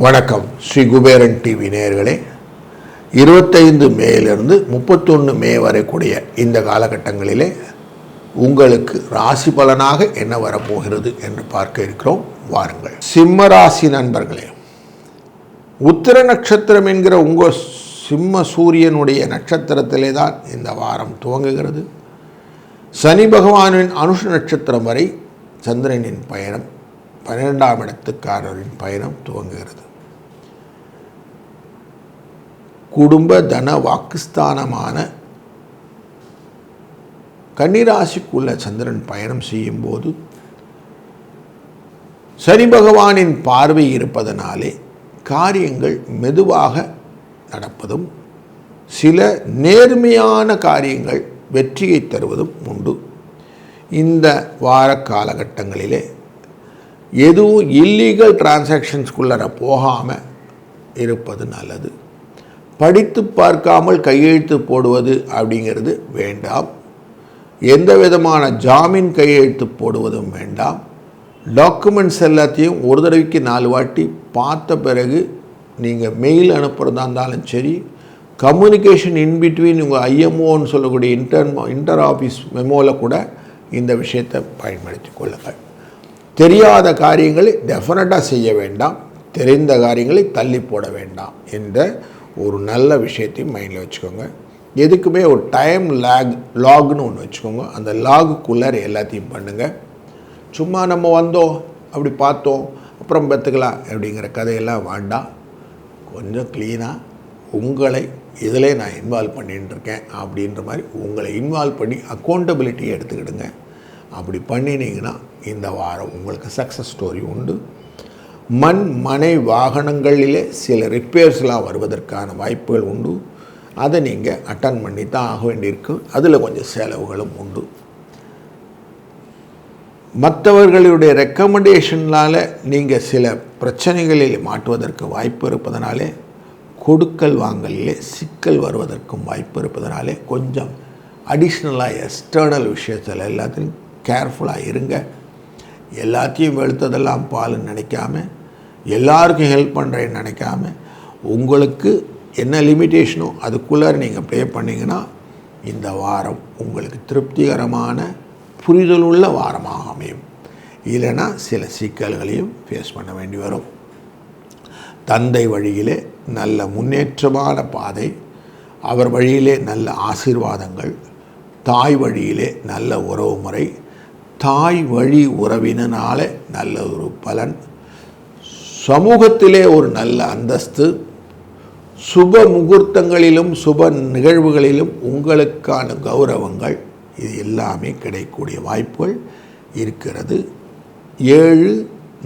வணக்கம். ஸ்ரீ குபேரன் டிவி நேயர்களே, 25 மேலிருந்து 31 மே வரை கூடிய இந்த காலகட்டங்களிலே உங்களுக்கு ராசி பலனாக என்ன வரப்போகிறது என்று பார்க்க இருக்கிறோம். வாருங்கள். சிம்ம ராசி நண்பர்களே, உத்திர நட்சத்திரம் என்கிற உங்கள் சிம்ம சூரியனுடைய நட்சத்திரத்திலே தான் இந்த வாரம் துவங்குகிறது. சனி பகவானின் அனுஷ நட்சத்திரம் வரை சந்திரனின் பயணம், 12ஆம் இடத்துக்காரரின் பயணம் துவங்குகிறது. குடும்ப தன வாக்குஸ்தானமான கன்னிராசிக்குள்ள சந்திரன் பயணம் செய்யும் போது சனி பகவானின் பார்வை இருப்பதனாலே காரியங்கள் மெதுவாக நடப்பதும் சில நேர்மையான காரியங்கள் வெற்றியை தருவதும் உண்டு. இந்த வார காலகட்டங்களிலே எதுவும் இல்லீகல் டிரான்சாக்ஷன்ஸ்குள்ளே போகாமல் இருப்பது நல்லது. படித்து பார்க்காமல் கையெழுத்து போடுவது அப்படிங்கிறது வேண்டாம். எந்த விதமான ஜாமீன் கையெழுத்து போடுவதும் வேண்டாம். டாக்குமெண்ட்ஸ் எல்லாத்தையும் ஒரு தடவைக்கு 4 வாட்டி பார்த்த பிறகு நீங்கள் மெயில் அனுப்புகிறதா இருந்தாலும் சரி, கம்யூனிகேஷன் இன்பிட்வீன் உங்கள் ஐஎம்ஓன்னு சொல்லக்கூடிய இன்டர் ஆஃபீஸ் மெமோவில் கூட இந்த விஷயத்தை பயன்படுத்தி கொள்ளுங்கள். தெரியாத காரியங்களை டெஃபினட்டாக செய்ய வேண்டாம், தெரிந்த காரியங்களை தள்ளி போட வேண்டாம் என்ற ஒரு நல்ல விஷயத்தையும் மைண்டில் வச்சுக்கோங்க. எதுக்குமே ஒரு டைம் லாக்னு ஒன்று வச்சுக்கோங்க. அந்த லாகுக்குள்ளார எல்லாத்தையும் பண்ணுங்கள். சும்மா நம்ம வந்தோம், அப்படி பார்த்தோம், அப்புறம் பார்த்துக்கலாம் அப்படிங்கிற கதையெல்லாம் வேண்டாம். கொஞ்சம் க்ளீனாக உங்களை இதிலே நான் இன்வால்வ் பண்ணிகிட்டு இருக்கேன் அப்படின்ற மாதிரி உங்களை இன்வால்வ் பண்ணி அக்கௌண்டபிலிட்டி எடுத்துக்கிடுங்க. அப்படி பண்ணினீங்கன்னா இந்த வாரம் உங்களுக்கு சக்ஸஸ் ஸ்டோரி உண்டு. மண் மனை வாகனங்களிலே சில ரிப்பேர்ஸ்லாம் வருவதற்கான வாய்ப்புகள் உண்டு. அதை நீங்கள் அட்டன் பண்ணி தான் ஆக வேண்டியிருக்கு. அதில் கொஞ்சம் செலவுகளும் உண்டு. மற்றவர்களுடைய ரெக்கமெண்டேஷனால் நீங்கள் சில பிரச்சனைகளில் மாட்டுவதற்கு வாய்ப்பு இருப்பதனாலே, கொடுக்கல் வாங்கலிலே சிக்கல் வருவதற்கும் வாய்ப்பு இருப்பதனாலே கொஞ்சம் அடிஷ்னலாக எக்ஸ்டர்னல் விஷயத்தில் எல்லாத்தையும் கேர்ஃபுல்லாக இருங்க. எல்லாத்தையும் வெளுத்ததெல்லாம் பாலுன்னு நினைக்காம, எல்லாருக்கும் ஹெல்ப் பண்ணுறேன்னு நினைக்காம, உங்களுக்கு என்ன லிமிட்டேஷனோ அதுக்குள்ளே நீங்கள் ப்ளே பண்ணிங்கன்னா இந்த வாரம் உங்களுக்கு திருப்திகரமான புரிதலுள்ள வாரமாக அமையும். இல்லைன்னா சில சிக்கல்களையும் ஃபேஸ் பண்ண வேண்டி வரும். தந்தை வழியிலே நல்ல முன்னேற்றமான பாதை, அவர் வழியிலே நல்ல ஆசீர்வாதங்கள், தாய் வழியிலே நல்ல உறவு முறை, தாய் வழி உறவினால நல்ல ஒரு பலன், சமூகத்திலே ஒரு நல்ல அந்தஸ்து, சுப முகூர்த்தங்களிலும் சுப நிகழ்வுகளிலும் உங்களுக்கான கௌரவங்கள், இது எல்லாமே கிடைக்கக்கூடிய வாய்ப்புகள் இருக்கிறது. 7,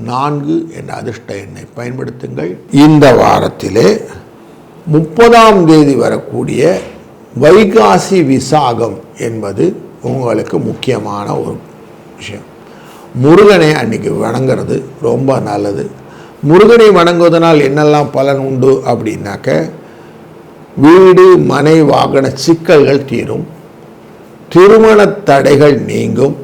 4 என்ற அதிர்ஷ்ட எண்ணை பயன்படுத்துங்கள். இந்த வாரத்திலே 30ஆம் தேதி வரக்கூடிய வைகாசி விசாகம் என்பது உங்களுக்கு முக்கியமான ஒரு விஷயம். முருகனை அன்றைக்கி வணங்கிறது ரொம்ப நல்லது. முருகனை வணங்குவதனால் என்னெல்லாம் பலன் உண்டு அப்படின்னாக்க, வீடு மனை வாகன சிக்கல்கள் தீரும், திருமண தடைகள் நீங்கும்,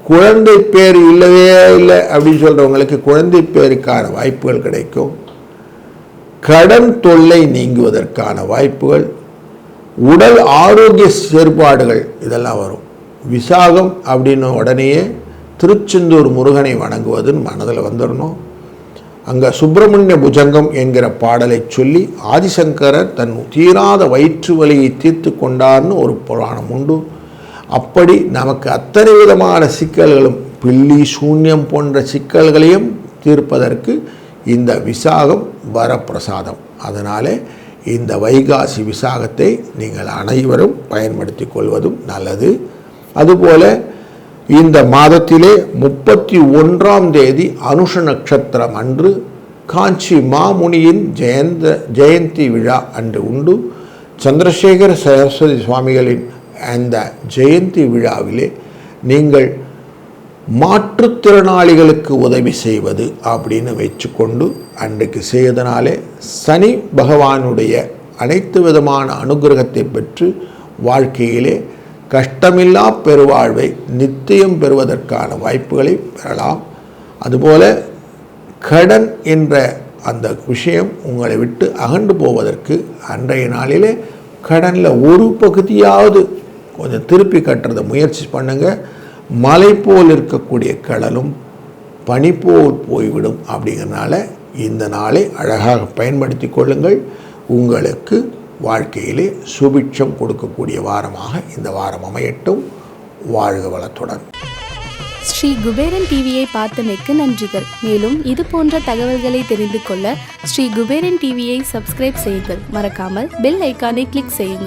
குழந்தை பேர் இல்லவே இல்லை அப்படின்னு சொல்கிறவங்களுக்கு குழந்தை பேருக்கான வாய்ப்புகள் கிடைக்கும், கடன் தொல்லை நீங்குவதற்கான வாய்ப்புகள், உடல் ஆரோக்கிய செயற்பாடுகள் இதெல்லாம் வரும். விசாகம் அப்படின்னு உடனேயே திருச்செந்தூர் முருகனை வணங்குவதுன்னு மனதில் வந்துடணும். அங்கே சுப்பிரமணிய புஜங்கம் என்கிற பாடலை சொல்லி ஆதிசங்கரர் தன் தீராத வயிற்று வலியை தீர்த்து கொண்டார்னு ஒரு புராணம் உண்டு. அப்படி நமக்கு அத்தனை விதமான சிக்கல்களும், பில்லி சூன்யம் போன்ற சிக்கல்களையும் தீர்ப்பதற்கு இந்த விசாகம் வரப்பிரசாதம். அதனாலே இந்த வைகாசி விசாகத்தை நீங்கள் அனைவரும் பயன்படுத்தி கொள்வதும் நல்லது. அதுபோல் இந்த மாதத்திலே 31ஆம் தேதி அனுஷ நட்சத்திரம் அன்று காஞ்சி மாமுனியின் ஜெயந்தி விழா அன்று உண்டு. சந்திரசேகர சரஸ்வதி சுவாமிகளின் அந்த ஜெயந்தி விழாவிலே நீங்கள் மாற்றுத்திறனாளிகளுக்கு உதவி செய்வது அப்படின்னு வச்சுக்கொண்டு அன்றைக்கு செய்வதனாலே சனி பகவானுடைய அனைத்து விதமான அனுகிரகத்தை பெற்று வாழ்க்கையிலே கஷ்டமில்லா பெருவாழ்வை நித்தியம் பெறுவதற்கான வாய்ப்புகளை பெறலாம். அதுபோல கடன் என்ற அந்த விஷயம் உங்களை விட்டு அகன்று போவதற்கு அன்றைய நாளிலே கடனில் ஒரு பகுதியாவது கொஞ்சம் திருப்பி கட்டுறதை முயற்சி பண்ணுங்கள். மலை போல் இருக்கக்கூடிய கடலும் பனி போல் போய்விடும். அப்படிங்கிறனால இந்த நாளை அழகாக பயன்படுத்தி கொள்ளுங்கள். உங்களுக்கு வாழ்க்கையிலே சுபிட்சம் கொடுக்கக்கூடிய வாரமாக இந்த வாரம் அமையட்டும். வாழ்க வளத்துடன். ஸ்ரீ குபேரன் டிவியை பார்த்தமைக்கு நன்றிகள். மேலும் இது போன்ற தகவல்களை தெரிந்து கொள்ள ஸ்ரீ குபேரன் டிவியை சப்ஸ்கிரைப் செய்யுங்கள். மறக்காமல் பெல் ஐக்கானை கிளிக் செய்யுங்கள்.